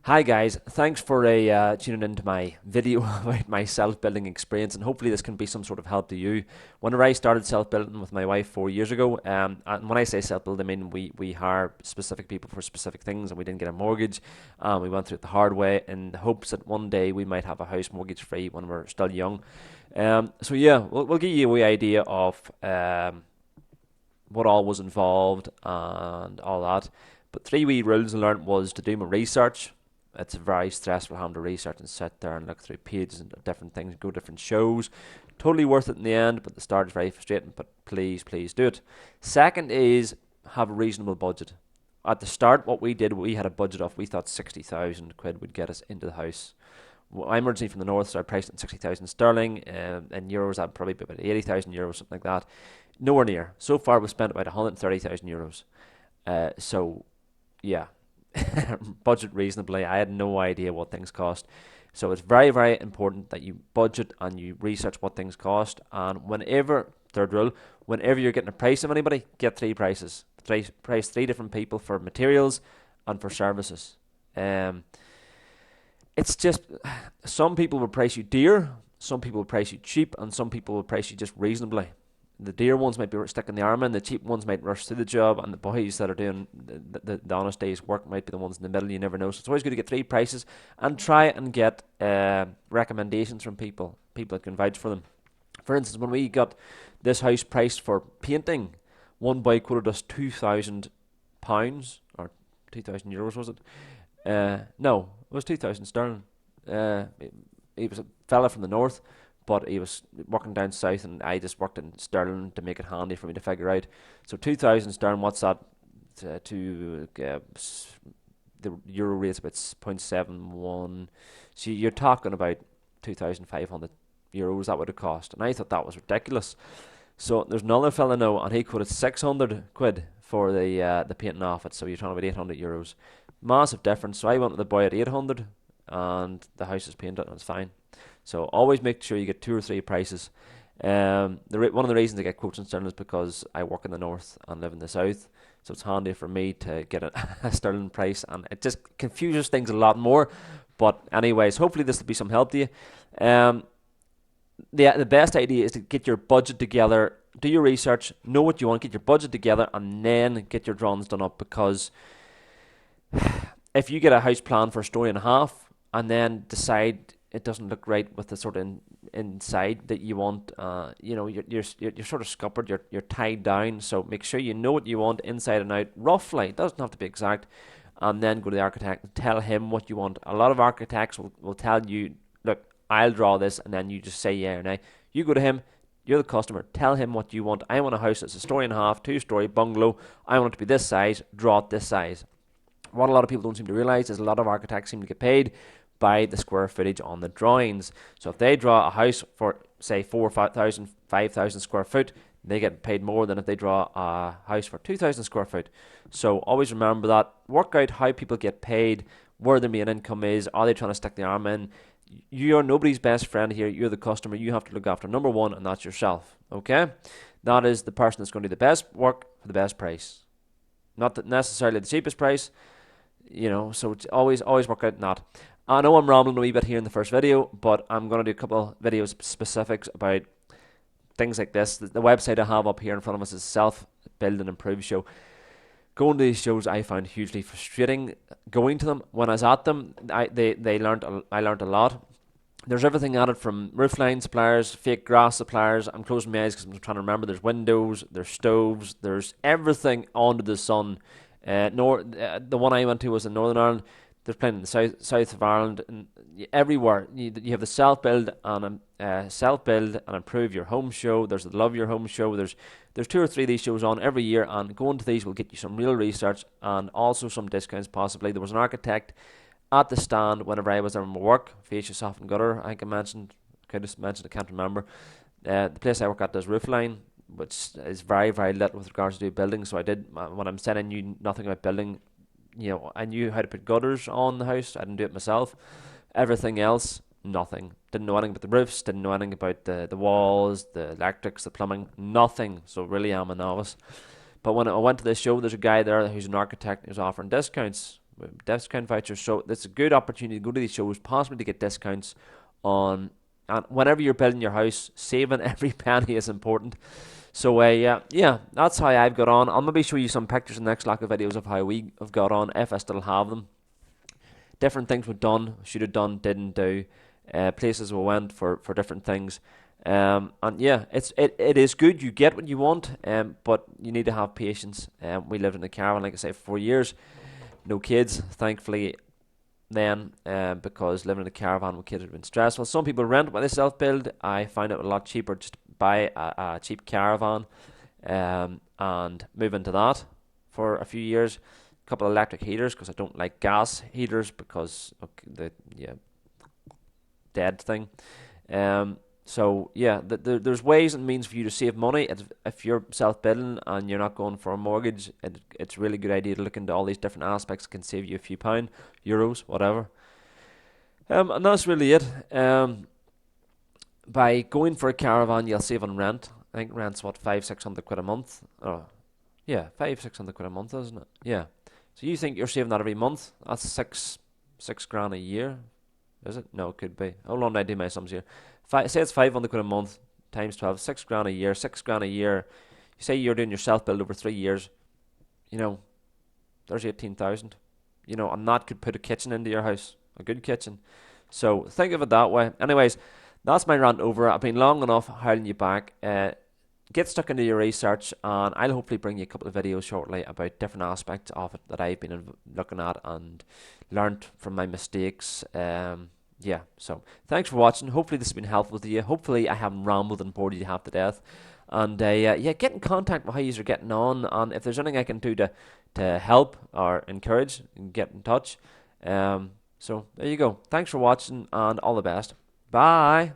Hi guys, thanks for tuning into my video about my self-building experience, and hopefully this can be some sort of help to you. Whenever I started self-building with my wife 4 years ago, and when I say self-build, I mean we hire specific people for specific things, and we didn't get a mortgage. We went through it the hard way in the hopes that one day we might have a house mortgage free when we're still young. So yeah, we'll give you a wee idea of what all was involved and all that. But three wee rules I learned was to do my research. It's very stressful having to research and sit there and look through pages and different things, go to different shows. Totally worth it in the end, but the start is very frustrating. But please do it. Second is have a reasonable budget. At the start, what we did, we had a budget of, we thought 60,000 quid would get us into the house. Well, I'm originally from the north, so I priced it at 60,000 sterling. In euros, that'd probably be about 80,000 euros, something like that. Nowhere near. So far, we've spent about 130,000 euros. So, yeah, budget reasonably. I had no idea what things cost. So it's very important that you budget and you research what things cost. And whenever, third rule, whenever you're getting a price of anybody, get three prices. Price three different people for materials and for services. It's just, some people will price you dear, some people will price you cheap, and some people will price you just reasonably. The dear ones might be sticking the arm in, the cheap ones might rush through the job, and the boys that are doing the honest day's work might be the ones in the middle. You never know. So it's always good to get three prices and try and get recommendations from people that can vouch for them. For instance, when we got this house priced for painting, one boy quoted us £2,000 or 2,000 euros, was it? No, it was 2,000 sterling. He was a fella from the north, but he was working down south, and I just worked in sterling to make it handy for me to figure out. So 2,000 sterling, what's that the euro rate's about 0.71. So you're talking about 2,500 euros that would have cost, and I thought that was ridiculous. So there's another fella now, and he quoted 600 quid for the painting off it. So you're talking about 800 euros, massive difference. So I went with the boy at 800, and the house is painted and it's fine. So always make sure you get two or three prices. One of the reasons I get quotes in sterling is because I work in the north and live in the south, so it's handy for me to get a sterling price, and it just confuses things a lot more. But anyways, hopefully this will be some help to you. The best idea is to get your budget together, do your research, know what you want, get your budget together, and then get your drawings done up. Because if you get a house plan for a story and a half and then decide it doesn't look right with the sort of inside that you want, you're sort of scuppered, you're tied down. So make sure you know what you want inside and out roughly. It doesn't have to be exact. And then go to the architect and tell him what you want. A lot of architects will tell you, look, I'll draw this, and then you just say yeah or nay. You go to him, you're the customer, tell him what you want. I want a house that's a story and a half, two-story bungalow. I want it to be this size, draw it this size. What a lot of people don't seem to realise is a lot of architects seem to get paid by the square footage on the drawings. So if they draw a house for, say, 4,000, 5,000 square foot, they get paid more than if they draw a house for 2,000 square foot. So always remember that. Work out how people get paid, where their main income is. Are they trying to stick the arm in? You're nobody's best friend here. You're the customer. You have to look after number one, and that's yourself. Okay? That is the person that's going to do the best work for the best price. Not necessarily the cheapest price, so it's always work out in that. I know I'm rambling a wee bit here in the first video, but I'm going to do a couple of videos specifics about things like this. The website I have up here in front of us is Self Build and Improve Show. Going to these shows I found hugely frustrating. Going to them, when I was at them, I learned a lot. There's everything added from roofline suppliers, fake grass suppliers. I'm closing my eyes because I'm trying to remember. There's windows, there's stoves, there's everything under the sun. The one I went to was in Northern Ireland. There's plenty in the south of Ireland, and everywhere. You have the self-build and improve your home show. There's the love your home show. There's two or three of these shows on every year, and going to these will get you some real research and also some discounts possibly. There was an architect at the stand whenever I was there in my work, Fascia Soft and Gutter. I think I can't remember. The place I work at does roofline, which is very lit with regards to building. So I did, when I'm saying I knew nothing about building, I knew how to put gutters on the house. I didn't do it myself. Everything else, nothing. Didn't know anything about the roofs, didn't know anything about the walls, the electrics, the plumbing, nothing. So really I'm a novice. But when I went to this show, there's a guy there who's an architect who's offering discounts. discount vouchers. So it's a good opportunity to go to these shows, possibly to get discounts on. And whenever you're building your house, saving every penny is important. So yeah, that's how I've got on. I'll maybe show you some pictures in the next lack of videos of how we have got on, if I still have them. Different things we've done, should have done, didn't do. Places we went for different things. And yeah, it is good. You get what you want, but you need to have patience. We lived in a caravan, like I say, for 4 years. No kids, thankfully. Then, because living in a caravan with kids would have been stressful. Some people rent when they self-build. I find it a lot cheaper just to buy a cheap caravan, and move into that for a few years. A couple of electric heaters, because I don't like gas heaters because of the dead thing. So yeah, there's ways and means for you to save money. If you're self-building and you're not going for a mortgage, it's a really good idea to look into all these different aspects. It can save you a few pound, euros, whatever. And that's really it. By going for a caravan, you'll save on rent. I think rent's what, 500-600 quid a month. Oh, yeah, 500-600 quid a month, isn't it? Yeah. So you think you're saving that every month? That's six grand a year, is it? No, it could be. Hold on, I do my sums here. Say it's 500 quid a month times 12, 6 grand a year. 6 grand a year. You say you're doing your self build over 3 years. There's 18,000. And that could put a kitchen into your house, a good kitchen. So think of it that way. Anyways, that's my rant over. I've been long enough holding you back. Get stuck into your research, and I'll hopefully bring you a couple of videos shortly about different aspects of it that I've been looking at and learned from my mistakes. Yeah, so thanks for watching. Hopefully this has been helpful to you. Hopefully I haven't rambled and bored you half to death. And yeah, get in contact with how you're getting on, and if there's anything I can do to help or encourage, get in touch. So there you go. Thanks for watching, and all the best. Bye.